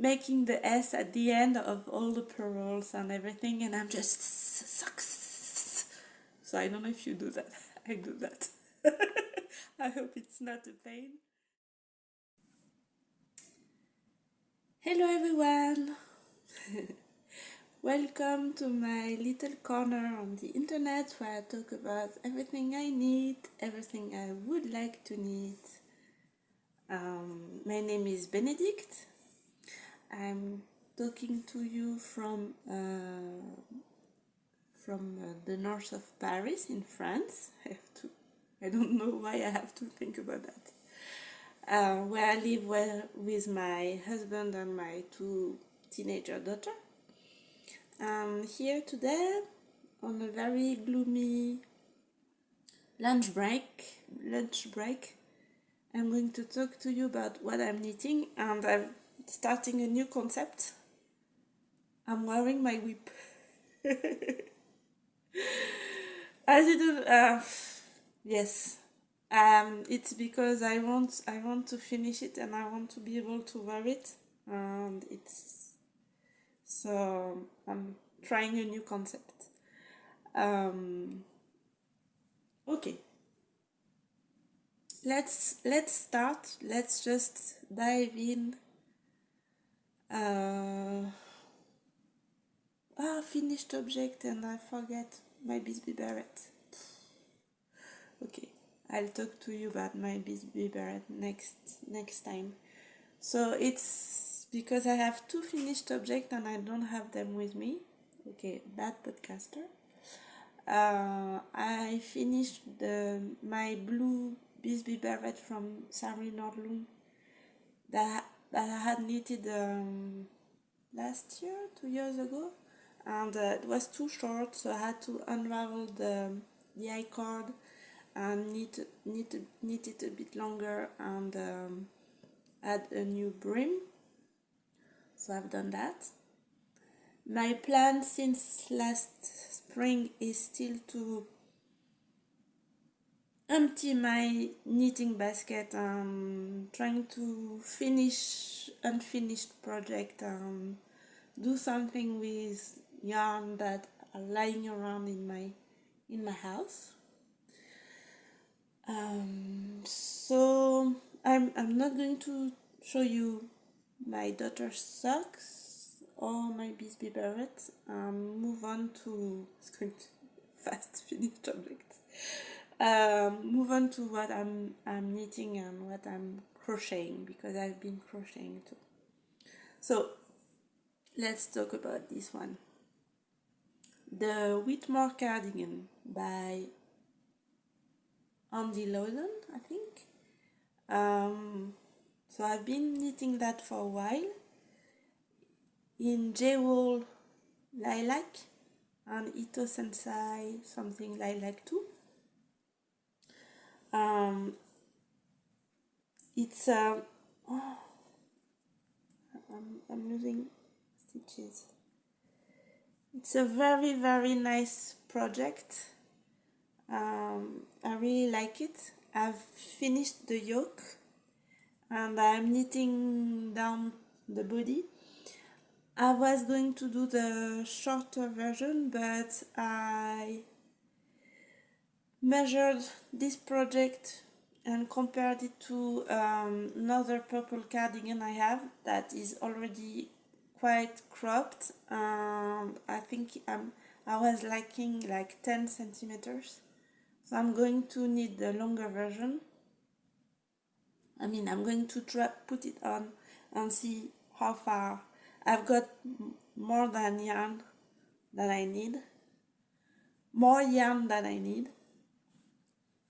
making the S at the end of all the pearls and everything, and I'm just sucks. So I don't know if you do that. I do that. I hope it's not a pain. Hello everyone. Welcome to my little corner on the internet where I talk about everything I need, everything I would like to need. My name is Benedict. I'm talking to you from the north of Paris in France. I don't know why I have to think about that. Where I live with my husband and my 2 teenager daughters. Here today on a very gloomy lunch break, I'm going to talk to you about what I'm knitting, and I'm starting a new concept. I'm wearing my whip. I didn't. Yes. It's because I want to finish it and I want to be able to wear it, and so I'm trying a new concept. Okay. Let's start. Let's just dive in. Finished object, and I forget my Bisbee Barrett. Okay, I'll talk to you about my Bisbee Barrett next time. So it's because I have 2 finished objects and I don't have them with me. Okay, bad podcaster. I finished my blue Bisbee Barrett from Sari Nordlund that I had knitted last year, 2 years ago, and it was too short, so I had to unravel the I-cord and knit it a bit longer and add a new brim. So I've done that. My plan since last spring is still to empty my knitting basket and trying to finish unfinished project and do something with yarn that are lying around in my house. So I'm not going to show you my daughter's socks or my Bisbee Barrett. Move on to fast finished objects. Move on to what I'm knitting and what I'm crocheting, because I've been crocheting too. So let's talk about this one. The Whitmoor cardigan by Andy Lowden, I think. So I've been knitting that for a while in J-Wool Lilac and Ito Sensei something lilac too. It's I'm losing stitches. It's a very, very nice project. I really like it. I've finished the yoke and I'm knitting down the body. I was going to do the shorter version, but I measured this project and compared it to another purple cardigan I have that is already quite cropped. I think I was lacking like 10 centimeters. So I'm going to need the longer version. I'm going to put it on and see how far. I've got more yarn than I need.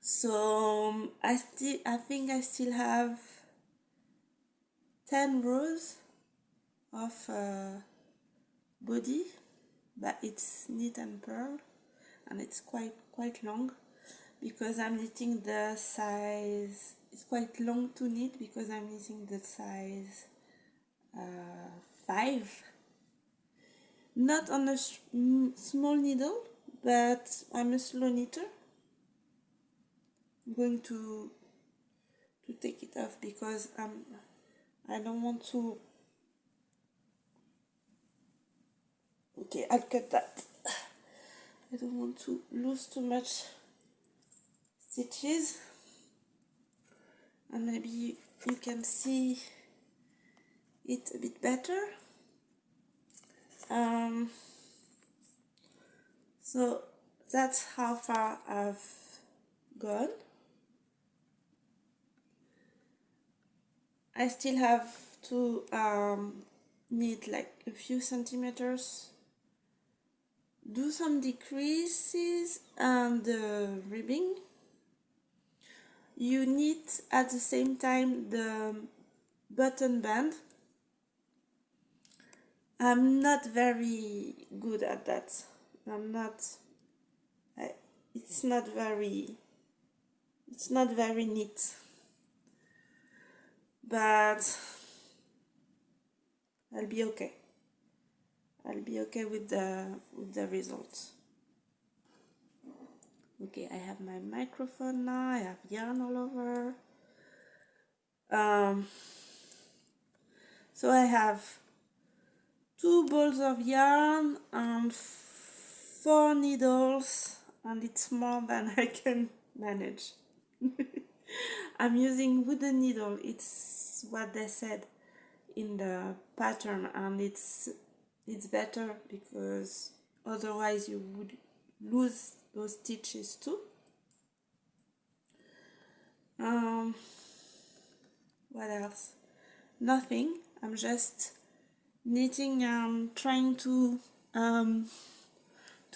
So I think I still have 10 rows of body, but it's knit and purl, and it's quite long because I'm knitting the size. It's quite long to knit because I'm knitting the size 5. Not on a small needle, but I'm a slow knitter. I'm going to take it off because I don't want to Okay, I'll cut that. I don't want to lose too much stitches, and maybe you can see it a bit better. So that's how far I've gone. I still have to knit like a few centimeters, do some decreases and ribbing. You knit at the same time the button band. I'm not very good at that. It's not very neat, but I'll be okay. I'll be okay with the results. Okay, I have my microphone now. I have yarn all over. So I have 2 balls of yarn and 4 needles, and it's more than I can manage. I'm using wooden needle. It's what they said in the pattern, and it's better because otherwise you would lose those stitches too. What else? Nothing. I'm just knitting and trying to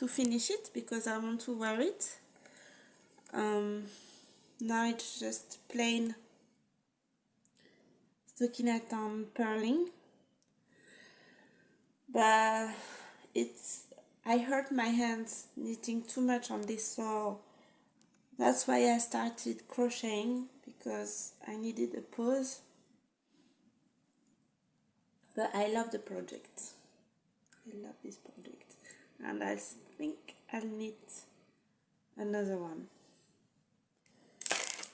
finish it because I want to wear it. Now it's just plain stockinette and purling, but I hurt my hands knitting too much on this, so that's why I started crocheting, because I needed a pause. But I love the project. I love this project, and I think I'll knit another one.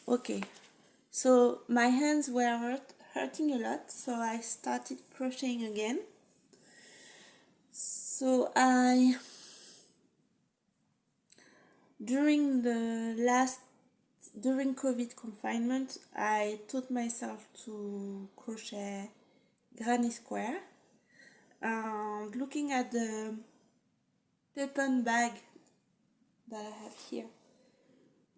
Okay, so my hands were hurting a lot, so I started crocheting again. So during COVID confinement, I taught myself to crochet granny square. Looking at the pepin bag that I have here,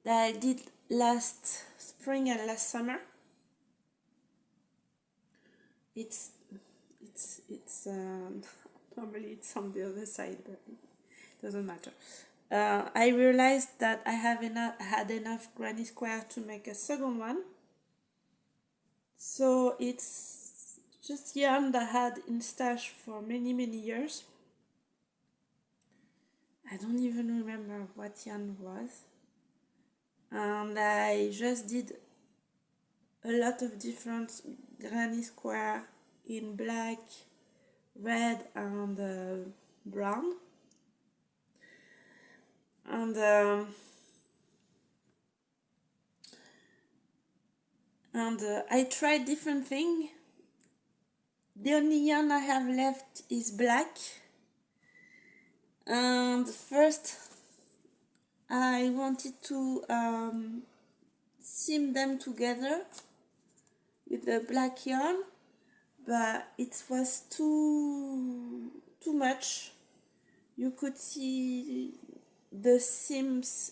that I did last spring and last summer, it's normally it's on the other side, but it doesn't matter. I realized that I had enough granny square to make a second one. So it's just yarn that I had in stash for many years. I don't even remember what yarn was. And I just did a lot of different granny square in black, red and brown. And I tried different things. The only yarn I have left is black. And first I wanted to seam them together with the black yarn, but it was too much. You could see the seams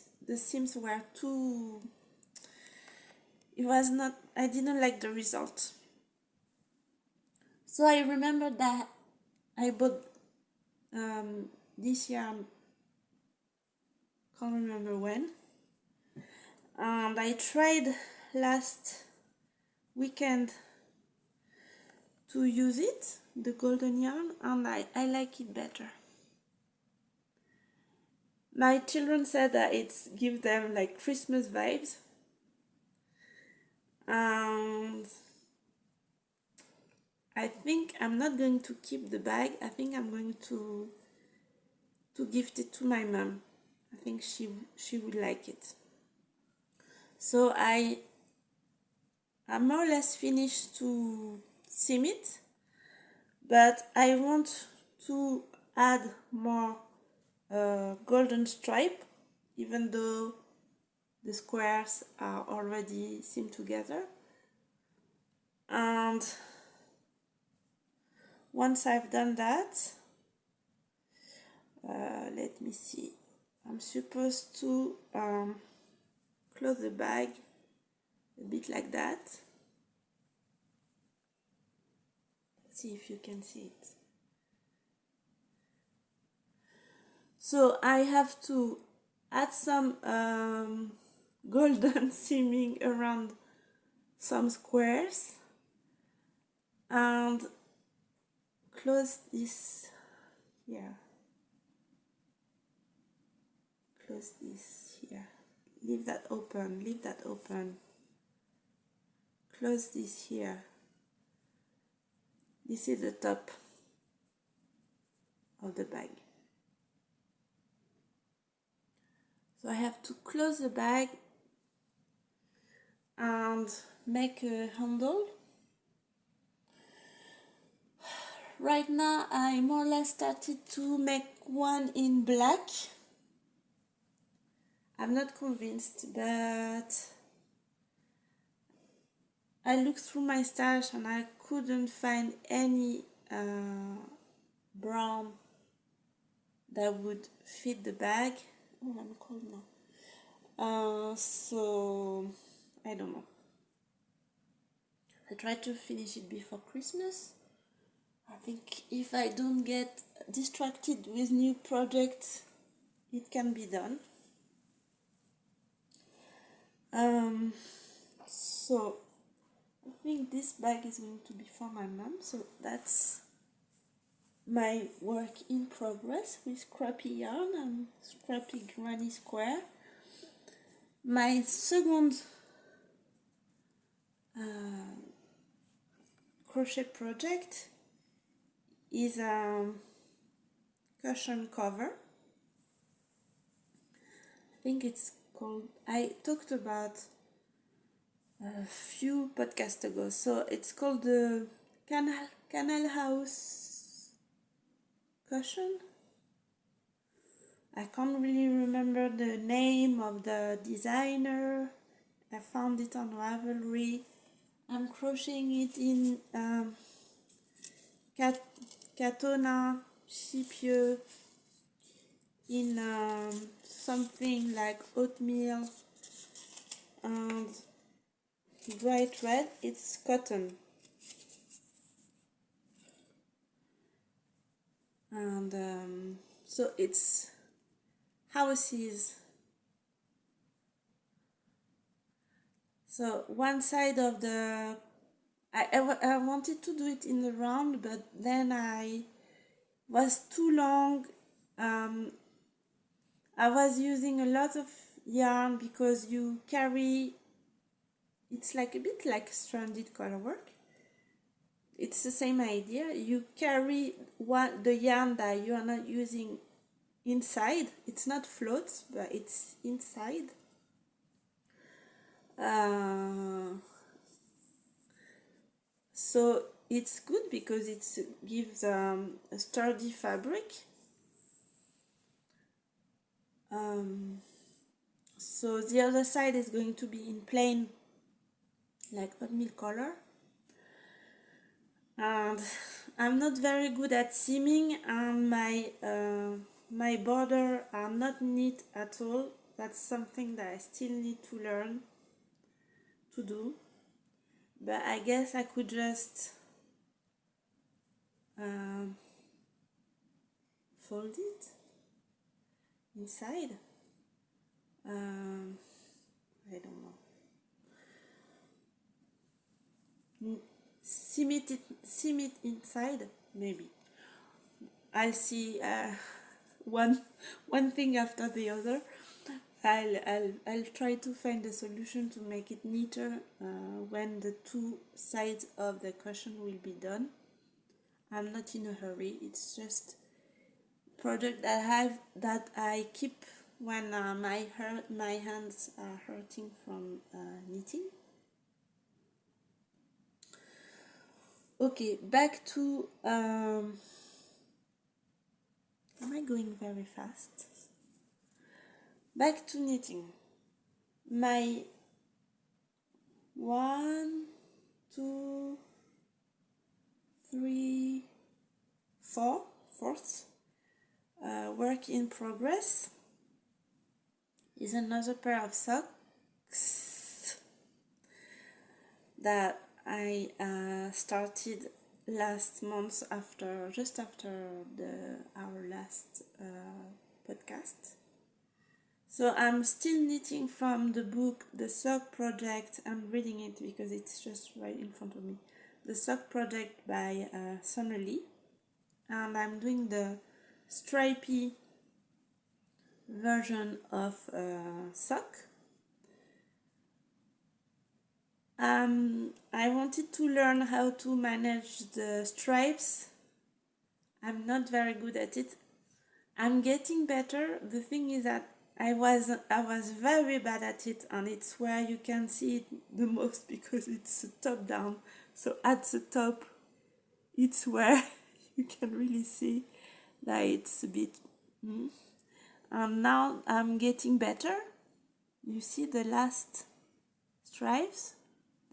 were too, I didn't like the result. So I remember that I bought this yarn, can't remember when, and I tried last weekend to use it, the golden yarn, and I like it better. My children said that it gives them like Christmas vibes, and I think I'm not going to keep the bag. I think I'm going to gift it to my mom. I think she would like it. So I'm more or less finished to seam it, but I want to add more golden stripe, even though the squares are already seamed together. And once I've done that, let me see, I'm supposed to close the bag a bit like that. Let's see if you can see it. So I have to add some golden seaming around some squares and close this here. Close this here. Leave that open, leave that open. Close this here. This is the top of the bag. So I have to close the bag and make a handle. Right now I more or less started to make one in black. I'm not convinced, but I looked through my stash and I couldn't find any brown that would fit the bag. Oh, I'm cold now. So I don't know. I try to finish it before Christmas. I think if I don't get distracted with new projects, it can be done. So I think this bag is going to be for my mom. So that's my work in progress with scrappy yarn and scrappy granny square. My second crochet project is a cushion cover. I think it's called, I talked about a few podcasts ago, so it's called the Canal House cushion. I can't really remember the name of the designer. I found it on Ravelry. I'm crocheting it in Katona, Chipieux, in something like oatmeal and dry thread. It's cotton. And so it's houses. So one side of the I wanted to do it in the round, but then I was too long. I was using a lot of yarn because you carry, it's like a bit like stranded color work. It's the same idea. You carry the yarn that you are not using inside. It's not floats, but it's inside. So it's good because it gives a sturdy fabric. So the other side is going to be in plain, like oatmeal color. And I'm not very good at seaming, and my border are not neat at all. That's something that I still need to learn to do. But I guess I could just fold it inside. I don't know. Seam it inside, maybe. I'll see one thing after the other. I'll try to find a solution to make it neater when the two sides of the cushion will be done. I'm not in a hurry. It's just a project that I keep when my hands are hurting from knitting. Okay, back to Am I going very fast? Back to knitting. My 1, 2, 3, 4, fourth work in progress is another pair of socks that I started last month just after our last podcast. So I'm still knitting from the book The Sock Project. I'm reading it because it's just right in front of me. The Sock Project by Summer Lee. And I'm doing the stripy version of sock. I wanted to learn how to manage the stripes. I'm not very good at it. I'm getting better. The thing is that I was very bad at it, and it's where you can see it the most because it's top down. So at the top, it's where you can really see that it's a bit. And now I'm getting better. You see the last stripes?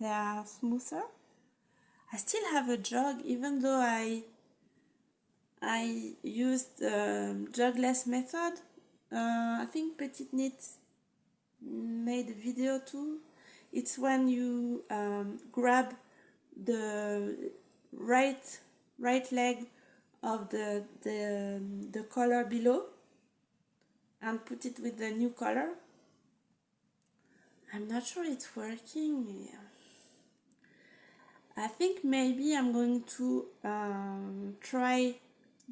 They are smoother. I still have a jog, even though I used the jogless method. I think petiteknit made a video too. It's when you grab the right leg of the color below and put it with the new color. I'm not sure it's working. I think maybe I'm going to try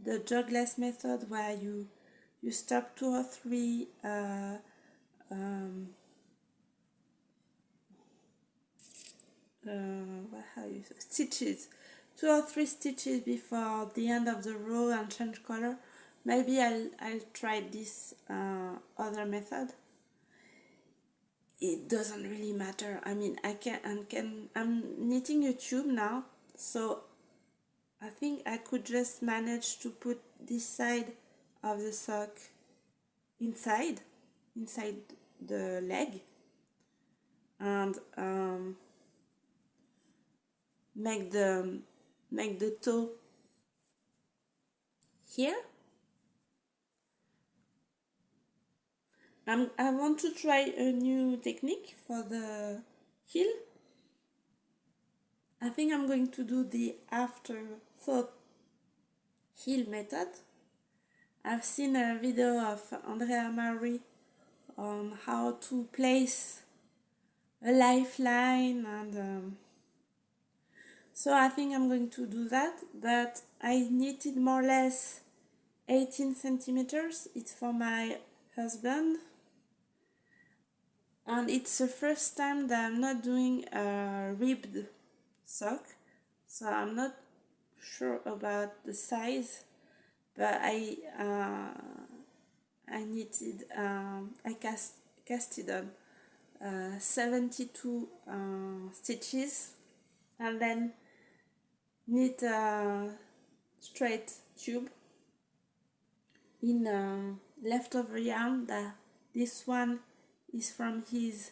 the jogless method where you stop 2 or 3 stitches, 2 or 3 stitches before the end of the row and change color. Maybe I'll try this other method. It doesn't really matter. I mean, I'm knitting a tube now, so I think I could just manage to put this side of the sock inside the leg and make the toe here. I want to try a new technique for the heel. I think I'm going to do the afterthought heel method. I've seen a video of Andrea Mowry on how to place a lifeline, and so I think I'm going to do that, but I knitted more or less 18 centimeters. It's for my husband, and it's the first time that I'm not doing a ribbed sock, so I'm not sure about the size, but I knitted, I casted on 72 stitches, and then knit a straight tube in leftover yarn. This one is from his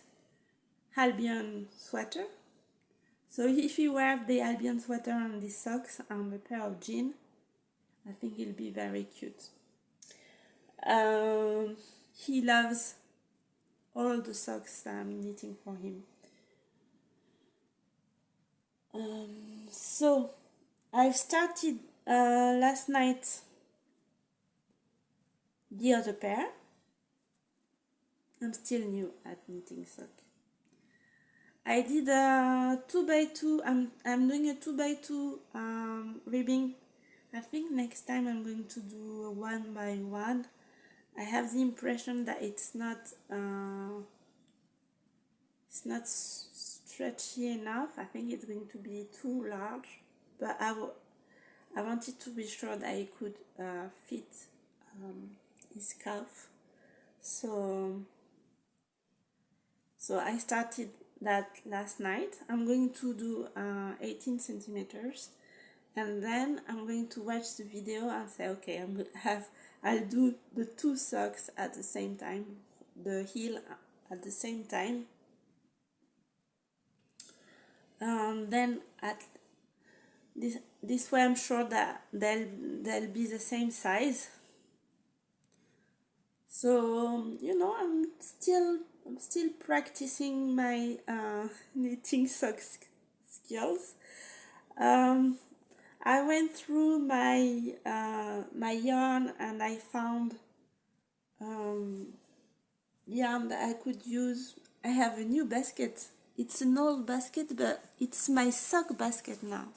Albion sweater. So if you wear the Albion sweater and the socks and a pair of jeans, I think it'll be very cute. He loves all the socks that I'm knitting for him. So I've started last night the other pair. I'm still new at knitting sock. I did a 2x2. I'm doing a 2x2 ribbing. I think next time I'm going to do a 1x1. I have the impression that it's not stretchy enough. I think it's going to be too large, but I wanted to be sure that I could fit his scarf. So I started that last night. I'm going to do 18 centimeters, and then I'm going to watch the video and say, okay, I'll do the 2 socks at the same time, the heel at the same time. Then at this way I'm sure that they'll be the same size. So you know, I'm still practicing my knitting socks skills. I went through my my yarn, and I found yarn that I could use. I have a new basket. It's an old basket, but it's my sock basket now.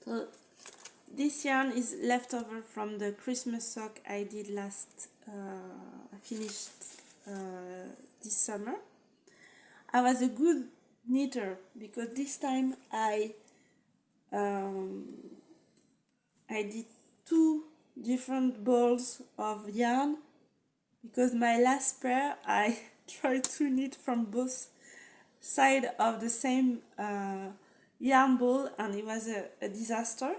So this yarn is leftover from the Christmas sock I did last, I finished this summer. I was a good knitter because this time I did 2 different balls of yarn, because my last pair I tried to knit from both sides of the same yarn ball, and it was a disaster.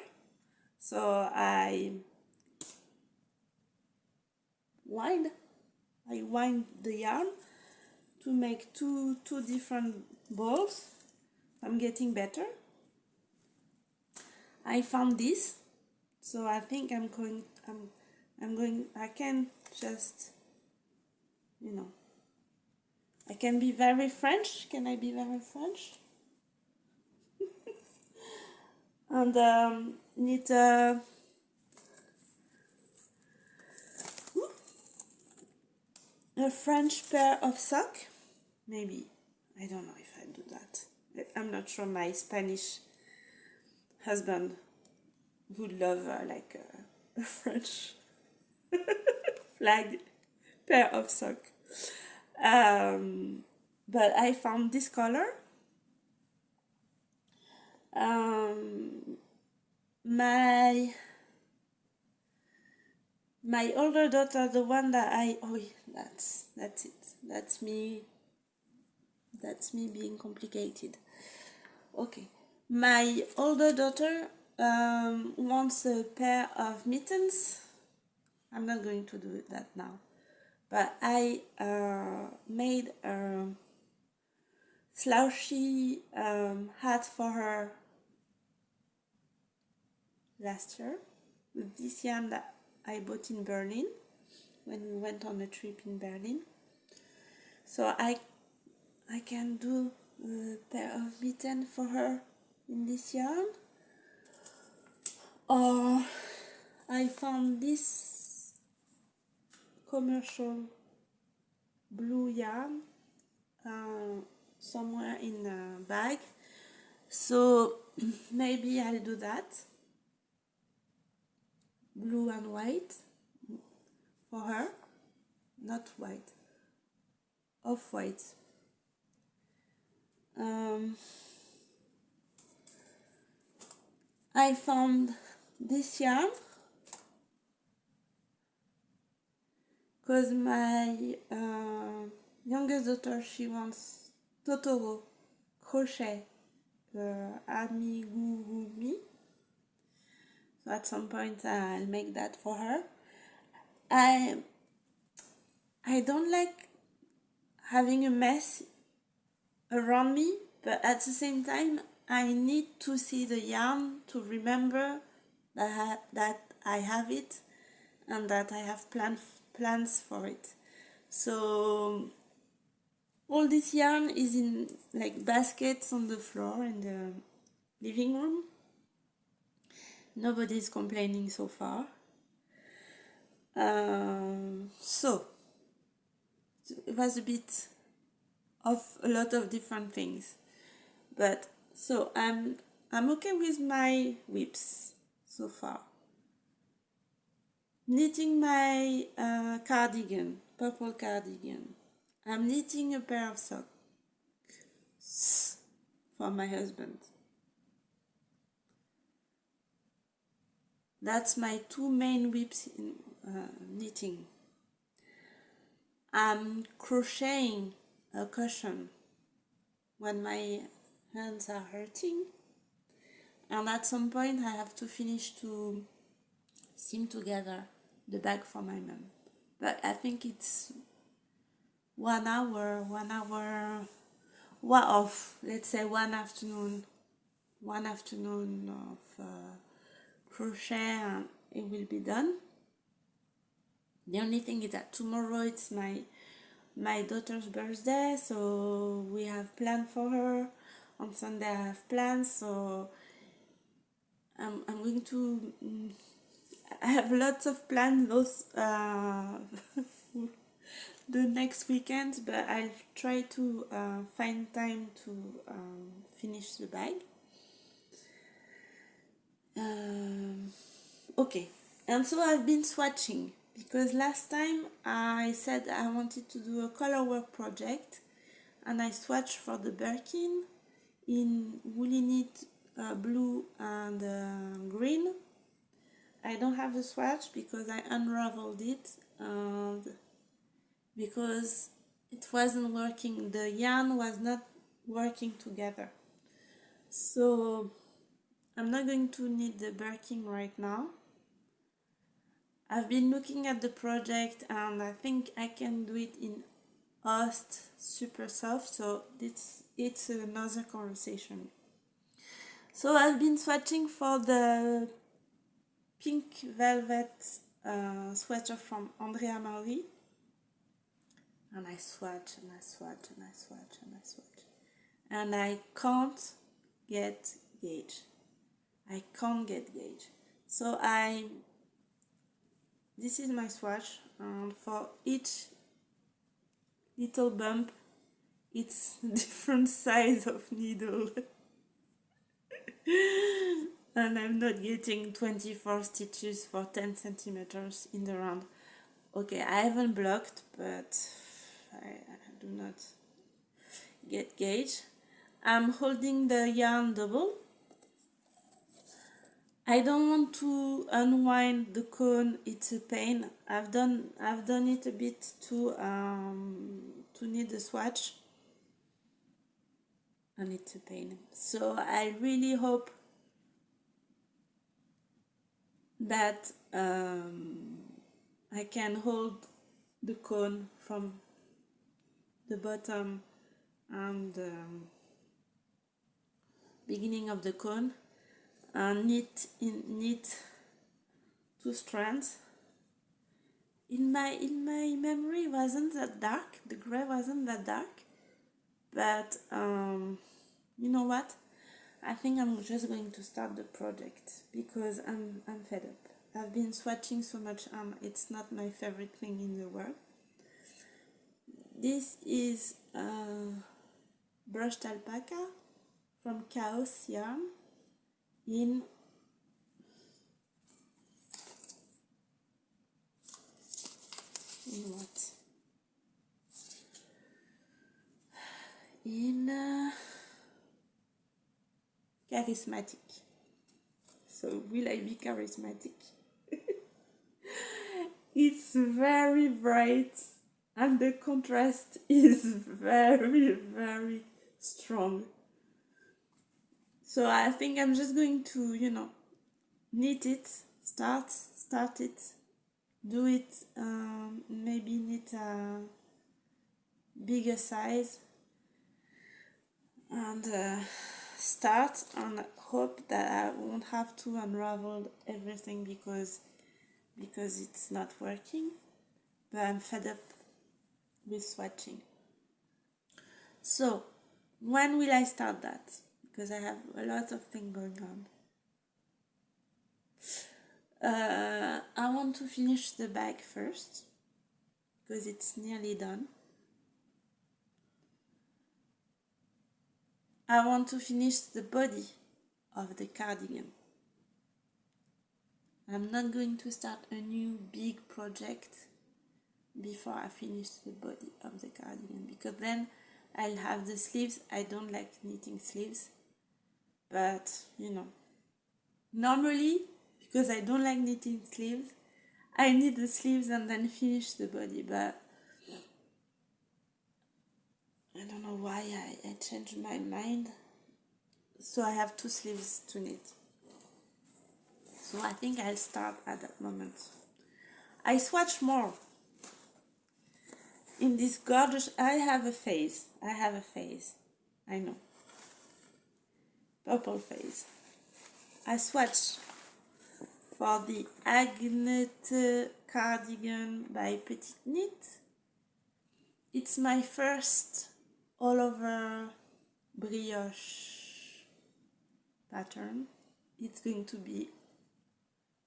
So I wind the yarn to make two different balls. I'm getting better. I found this, so I think I can just, you know, I can be very French. Can I be very French? And knit a French pair of socks. Maybe. I don't know if I do that. I'm not sure my Spanish husband would love like a French flag pair of socks. But I found this color. My older daughter, the one that that's it. That's me being complicated. Okay. My older daughter wants a pair of mittens. I'm not going to do that now. But I made a slouchy hat for her last year with this yarn that I bought in Berlin when we went on a trip in Berlin. So I can do a pair of mittens for her in this yarn. Or I found this commercial blue yarn somewhere in a bag, so maybe I'll do that, blue and white for her, not white, off-white. I found this yarn because my youngest daughter, she wants Totoro crochet amigurumi. So at some point I'll make that for her. I don't like having a mess around me, but at the same time I need to see the yarn to remember that I have it and that I have plans for it. So all this yarn is in like baskets on the floor in the living room. Nobody's complaining so far. So it was a bit of a lot of different things, but so I'm okay with my whips so far. Knitting my cardigan, purple cardigan. I'm knitting a pair of socks for my husband. That's my 2 main whips in knitting. I'm crocheting a cushion when my hands are hurting, and at some point I have to finish to seam together the bag for my mom. But I think it's 1 hour, let's say one afternoon of crochet, and it will be done. The only thing is that tomorrow it's my daughter's birthday, so we have planned for her. On Sunday I have plans, so I'm going to I have lots of plans those the next weekend, but I'll try to find time to finish the bag. Okay, and so I've been swatching, because last time I said I wanted to do a color work project, and I swatched for the Birkin in Wollyknit blue and green. I don't have a swatch because I unraveled it, and because it wasn't working, the yarn was not working together. So I'm not going to need the Birkin right now. I've been looking at the project, and I think I can do it in Ost super soft, so it's another conversation. So I've been swatching for the pink velvet sweater from Andrea Mowry, and I swatch and I swatch and I swatch and I swatch, and I can't get gauge. So this is my swatch, and for each little bump it's different size of needle. And I'm not getting 24 stitches for 10 centimeters in the round. Okay, I haven't blocked, but I do not get gauge. I'm holding the yarn double. I don't want to unwind the cone, it's a pain. I've done it a bit to need the swatch, and it's a pain. So I really hope that I can hold the cone from the bottom and beginning of the cone, and knit 2 strands. In my memory, it wasn't that dark. The gray wasn't that dark, but you know what? I think I'm just going to start the project because I'm fed up. I've been swatching so much, it's not my favorite thing in the world. This is brushed alpaca from Chaos Yarn in what? In charismatic. So will I be charismatic? It's very bright, and the contrast is very, very strong. So I think I'm just going to, knit it, start it, do it, maybe knit a bigger size, and start, and hope that I won't have to unravel everything because it's not working. But I'm fed up with swatching. So when will I start that? Because I have a lot of things going on. I want to finish the bag first because it's nearly done. I want to finish the body of the cardigan. I'm not going to start a new big project before I finish the body of the cardigan, because then I'll have the sleeves. I don't like knitting sleeves, but normally, because I don't like knitting sleeves, I knit the sleeves and then finish the body. But I don't know why I changed my mind. so I have 2 sleeves to knit. So I think I'll start at that moment. I swatch more. In this gorgeous, I have a phase. I know. Purple phase. I swatch for the Agnete cardigan by petiteknit. It's my first all over brioche pattern. It's going to be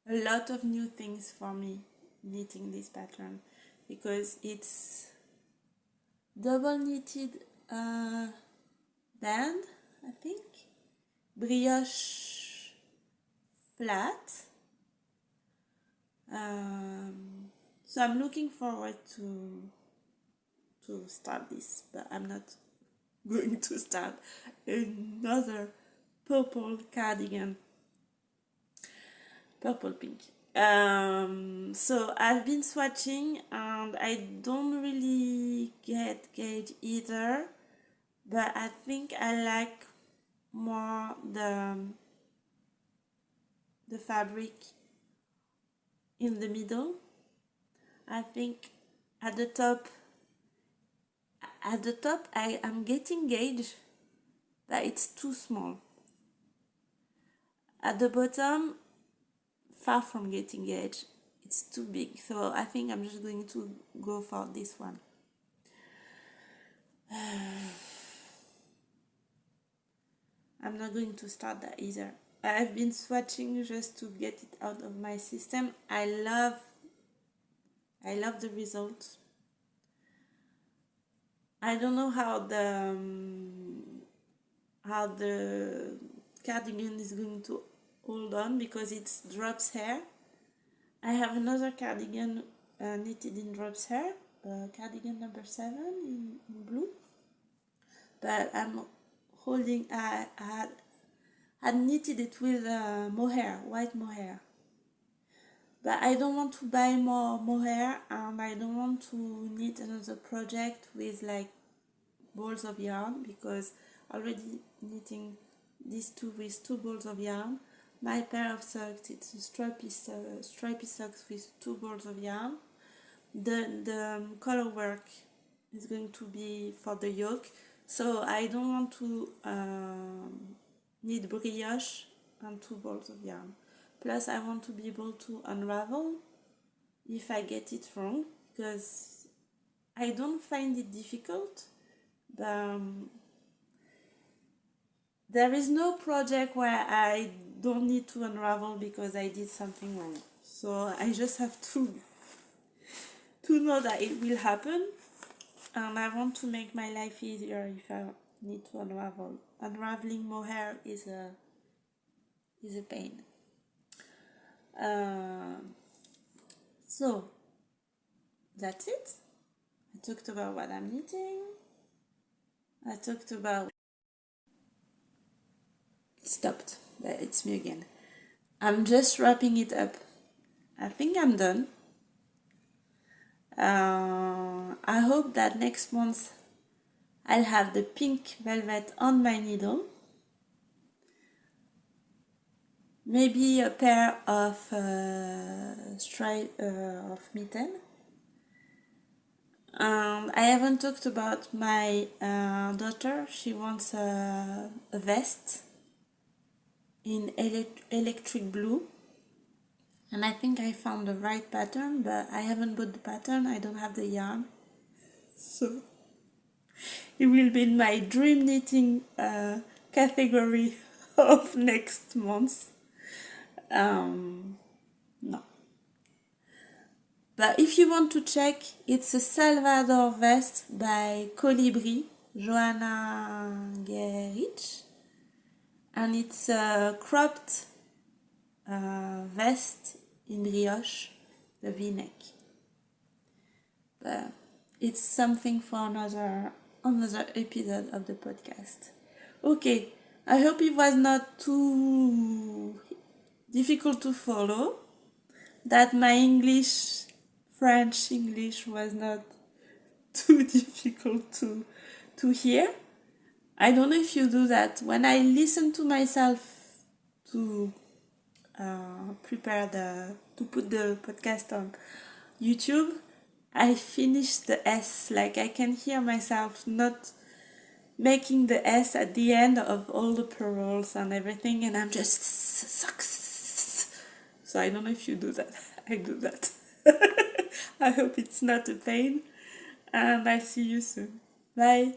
a lot of new things for me knitting this pattern because it's double knitted band, I think, brioche flat. So I'm looking forward to start this, but I'm not going to start another purple cardigan, purple pink. So I've been swatching and I don't really get gauge either, but I think I like more the fabric in the middle. I think at the top I am getting gauge, but it's too small. At the bottom, far from getting gauge, it's too big. So I think I'm just going to go for this one. I'm not going to start that either. I've been swatching just to get it out of my system. I love the results. I don't know how the cardigan is going to hold on because it's drops hair. I have another cardigan knitted in drops hair, cardigan number 7 in blue. But I'm holding. I had knitted it with mohair, white mohair. But I don't want to buy more mohair, and I don't want to knit another project with like balls of yarn because already knitting these two with 2 balls of yarn. My pair of socks, it's a stripy socks with 2 balls of yarn. The color work is going to be for the yoke, so I don't want to knit brioche and 2 balls of yarn. Plus I want to be able to unravel if I get it wrong, because I don't find it difficult, but there is no project where I don't need to unravel because I did something wrong. So I just have to know that it will happen, and I want to make my life easier if I need to unravel. Unraveling mohair is a pain. So that's it. I talked about what I'm knitting. I talked about stopped. It's me again. I'm just wrapping it up. I think I'm done. I hope that next month I'll have the pink velvet on my needle. Maybe a pair of mitten. I haven't talked about my daughter. She wants a vest in electric blue, and I think I found the right pattern, but I haven't bought the pattern. I don't have the yarn, so it will be in my dream knitting category of next month. No. But if you want to check, it's a Salvador vest by Colibri, Joanna Gerich. And it's a cropped vest in brioche, the v-neck. But it's something for another episode of the podcast. Okay, I hope it was not too difficult to follow, that my French English was not too difficult to hear. I don't know if you do that. When I listen to myself to to put the podcast on YouTube, I finish the S. Like I can hear myself not making the S at the end of all the pearls and everything, and I'm just sucks. So I don't know if you do that. I do that. I hope it's not a pain, and I'll see you soon. Bye.